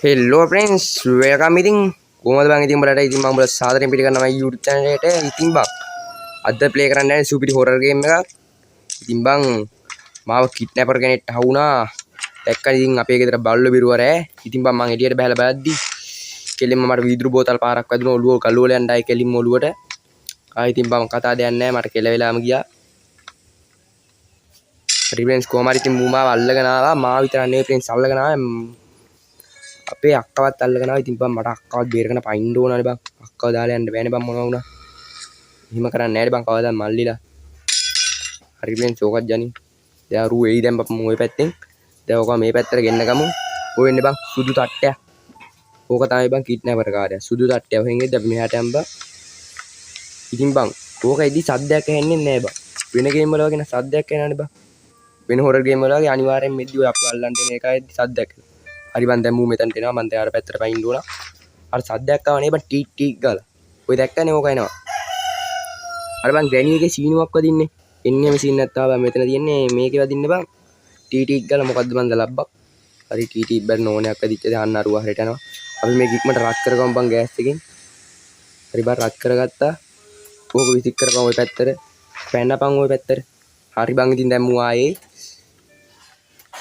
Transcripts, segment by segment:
Hello friends, welcome meeting. කොහමද බං ඉතින් බලට ඉතින් මම උඹලා සාදරයෙන් පිළිගන්නවා මගේ YouTube channel එකට. ඉතින් බං අද ප්ලේ කරන්න යන්නේ සුපිරි හොරර් ගේම් එකක්. ඉතින් බං මාව කිඩ්නැපර් කෙනෙක් අහුණා. දැක්කද ඉතින් අපේ ගෙදර බල්ලෝ බිරුවර ඈ. ඉතින් බං මං එළියට බහලා බලද්දි කෙලින්ම මට වීදුරු බෝතල් පාරක් වැදුණා ඔළුව කළු වල යන්නයි කෙලින්ම ඔළුවට. ඉතින් බං කතා දෙයක් නැහැ මට කෙල වෙලාම ගියා. හරි friends කොහම හරි ඉතින් මූ මාව අල්ලගෙන ආවා. මාව විතර නෙවෙයි friends අල්ලගෙන ආවා. අපේ අක්කවත් අල්ලගෙන ආවා. ඉතින් බං මට අක්කවත් බේරගෙන පයින්න ඕනනේ බං. අක්කව දාලා යන්න බෑනේ බං මොනවා වුණා. එහෙම කරන්නේ නැහැ බං කවදාවත් මල්ලිලා. හරි friends ඕකත් ජනි. දැන් රු එයි දැන් බං ඔය පැත්තෙන්. දැන් ඕක මේ පැත්තට ගෙන්න ගමු. ඔය එන්නේ බං සුදු තට්ටයක්. ඕක තමයි බං කිඩ්නැපර් කාර්යය. සුදු තට්ටය. ඔහෙන් එද්දි අපි මෙහාට යම් බං. ඉතින් බං ඕක එද්දි සද්දයක් ඇහෙන්නේ නැහැ බං. වෙන ගේම් වල වගේ න සද්දයක් එනවනේ බං. වෙන හොරර් ගේම් වල වගේ අනිවාර්යෙන් මෙද්දි ඔය අපි අල්ලන්න එන එකයි එද්දි සද්දයක් එනවා. හරි බං දැන් මූ මෙතනට එනවා මං දැන් අර පැත්තට පයින්න ඕන. අර සද්දයක් ආව නේ බං ටීක් ටීක් ගාලා. ඔය දැක්කනේ ඕක එනවා. අර බං ග්‍රැනි එකේ සීනුවක් වදින්නේ. එන්නේම සීන් නැත්තා බං මෙතන තියන්නේ මේකේ වදින්න බං. ටී ටීක් ගාලා මොකද්ද බං ලබ්බක්. හරි ටී ටීක් බැරි නෝනයක් වැදිච්ච දාන්න අරුව හරියට යනවා. අපි මේ ඉක්මනට රත් කරගමු බං ගෑස් එකෙන්. හරි බං රත් කරගත්තා. ඕක විසික් කරපන් ඔය පැත්තට. පැන්නපන් ඔය පැත්තට. හරි බං ඉතින් දැන් මූ ආයේ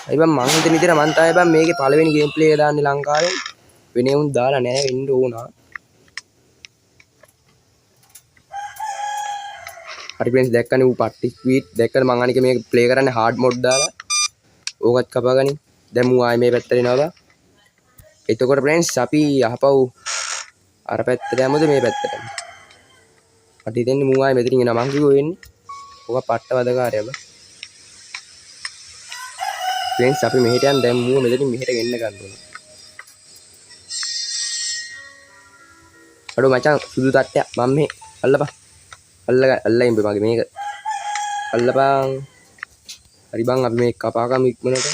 අයි බං මං හිතන විදිහට මං තමයි බං මේකේ පළවෙනි ගේම් ප්ලේ එක දාන්නේ ලංකාවේ වෙනේ උන් දාලා නැහැ වෙන්න ඕන. හරි फ्रेंड्स දැක්කනේ ඌ පට්ටි ස්පීඩ් දැක්කද මං අනික මේක ප්ලේ කරන්නේ හાર્ඩ් මොඩ් දාලා. ඕකත් කපාගනි. දැන් මූ ආයේ මේ පැත්තට එනවා බං. එතකොට फ्रेंड्स අපි අහපව් අර පැත්තට යමුද මේ පැත්තට. මට හිතෙන්නේ මූ ආයේ මෙතනින් එනවා මං කිව්වෝ වෙන්නේ. ඕක පට්ට වදකාරය බං. फ्रेंड्स අපි මෙහෙට යන් දැන් මූව මෙතනින් මෙහෙට ගෙන්න ගන්න ඕන. අඩෝ මචං සුදු තට්ටයක් මම මේ අල්ලපන්. අල්ලයින් මගේ මේක. අල්ලපන්. හරි බං අපි මේක කපාගමු ඉක්මනට.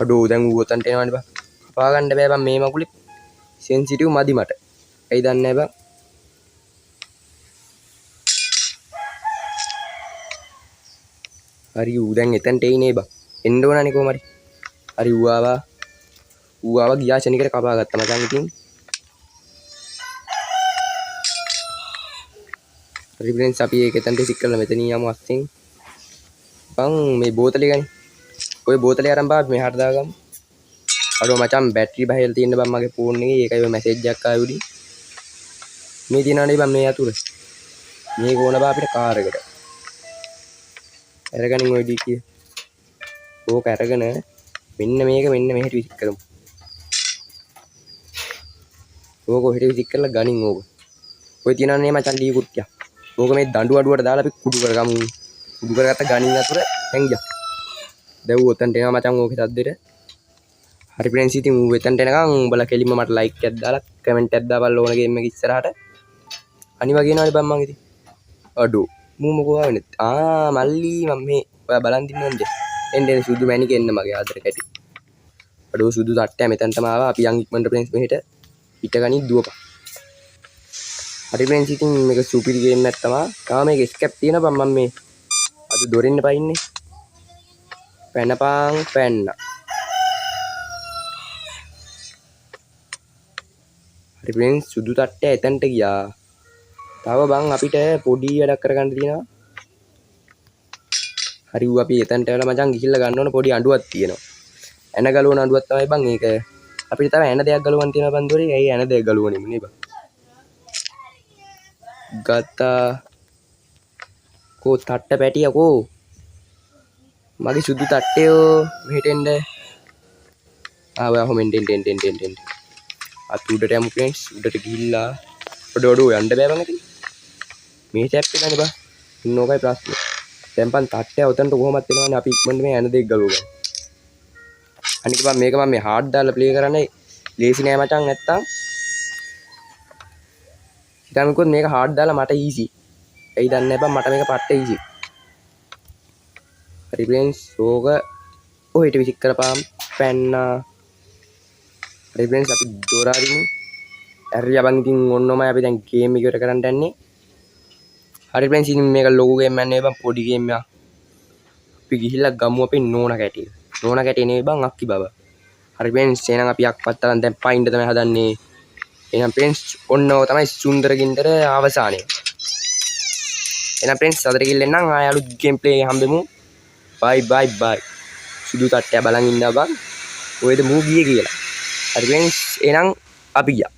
අඩෝ දැන් ඌ උතන්ට එනවනේ බං. කපා ගන්න බෑ බං මේ මගුලේ. සෙන්සිටිව් මදි මට. ඇයි දන්නේ නැහැ බං. හරි ඌ දැන් එතනට එයිනේ බං. එන්න ඕනනේ කොහම හරි. හරි ඌ ආවා ගියා ෂණිකට කපා ගත්තා මචං ඉතින්. හරි फ्रेंड्स අපි ඒක එතනට සික් කරලා මෙතනින් යමු අස්සෙන්. බං මේ බෝතලේ ගනි. ඔය බෝතලේ අරන් බා මෙහාට දාගමු. අඩෝ මචං බැටරි බහලා තියෙන බං මගේ ෆෝන් එකේ. ඒකයි ඔය මැසේජ් එකක් ආවේ උඩින්. මේ තියනවනේ බං මේ අතුර. මේක ඕන බා අපිට කාර් එකට. අරගනින් ඔය ඩීකිය. ඕක අරගෙන මෙන්න මේක මෙන්න මෙහෙට විසික් කරමු. ඕක ඔහෙට විසික් කරලා ගනින් ඕක. ඔය තියනන්නේ මචං ඩී කුට්ටිය. ඕක මේ දඬු අඩුවට දාලා අපි කුඩු කරගමු. කුඩු කරගත්ත ගනින් අතුර දැන් ගියා. දැන් උතන්ට එනවා මචං ඕකේ සද්දෙට. හරි फ्रेंड्स ඉතින් ඌ එතනට එනකන් උඹලා කෙලින්ම මට ලයික් එකක් දාලා කමෙන්ට් එකක් දාපන් ඕන ගේම් එක ඉස්සරහට. අනිවා කියනවනේ බං මං ඉතින්. අඩෝ මූ මොකෝ ආවෙන්නේ. මල්ලි මම මේ ඔයා බලන් දින්නන්නේ. එන්නේ සුදු මැණික එන්න මගේ ආදර කැටි. අඩෝ සුදු තට්ටය මෙතන තමයි ආවා. අපි යන් ඉක්මනට फ्रेंड्स මෙහෙට පිටගනි දුවපන්. හරි फ्रेंड्स ඉතින් මේක සුපිරි ගේම් එකක් තමයි. තාම මේක ස්කැප් තියෙනවා බං මම මේ අද දොරින්න පයින්නේ. පැනපන් පැන්න. හරි फ्रेंड्स සුදු තට්ටය එතනට ගියා. තව බං අපිට පොඩි වැඩක් කරගන්න තියෙනවා. හරි ඌ අපි එතනට වෙලා මචං ගිහිල්ලා ගන්න ඕන පොඩි අඬුවක් තියෙනවා. ඇන ගලවන අඬුවක් තමයි බං ඒක. අපිට තව ඇන දෙයක් ගලවන්න තියෙනවා බං දොරේ. ඇයි ඇන දෙයක් ගලවන්නේ නේ බං. ගත්තා. කෝ තට්ට පැටියකෝ. මගේ සුදු තට්ටයෝ මෙහෙට එන්න. ඔයා හොමෙන් ටෙන්. අත උඩට යමු फ्रेंड्स. උඩට ගිහිල්ලා ඔඩ යන්න බෑ බං ඉතින්. මේ ටැප් එකනේ බං. ඉන්නෝකයි ප්‍රශ්නේ. දැන් පන් තට්ටය උතන්ට කොහොමද එනවනේ අපි ඉක්මනට මේ ඇන දෙක ගලවගමු. අනික බං මේක මම මේ හાર્ඩ් දාලා ප්ලේ කරන්නේ ලේසි නෑ මචං නැත්තම්. හිතන්නකොත් මේක හાર્ඩ් දාලා මට ඊසි. ඇයි දන්නේ බං මට මේක පට්ට ඉසි. හරි ෆ්‍රෙන්ඩ්ස් ඕක ඔහෙට විසික් කරපම් පැන්නා. හරි ෆ්‍රෙන්ඩ්ස් අපි දොර අරිමු. ඇරියා බං ඉතින් ඔන්නෝමයි අපි දැන් ගේම් එක ඉවර කරන්න යන්නේ. හරි ෆ්‍රෙන්ඩ්ස් ඉතින් මේක ලොකු ගේම් එකක් නෙවෙයි බං පොඩි ගේම් එකක්. අපි ගිහිල්ලා ගමු අපේ නෝනා කැටිය. නෝනා කැටිය නෙවෙයි බං අක්කි බබා. හරි ෆ්‍රෙන්ඩ්ස් එහෙනම් අපි අක්පත් තරන් දැන් පයින්ද තමයි හදන්නේ. එහෙනම් ෆ්‍රෙන්ඩ්ස් ඔන්න ඔය තමයි සුන්දර ගින්දර අවසානය. එහෙනම් ෆ්‍රෙන්ඩ්ස් අදට ගිල්ලෙන් නම් ආය අලුත් ගේම් ප්ලේ හම්බෙමු. බයි සුදු තට්ටය බලන් ඉන්න බං. ඔයද මූ ගියේ කියලා. හරි ෆ්‍රෙන්ඩ්ස් එහෙනම් අපි ගියා.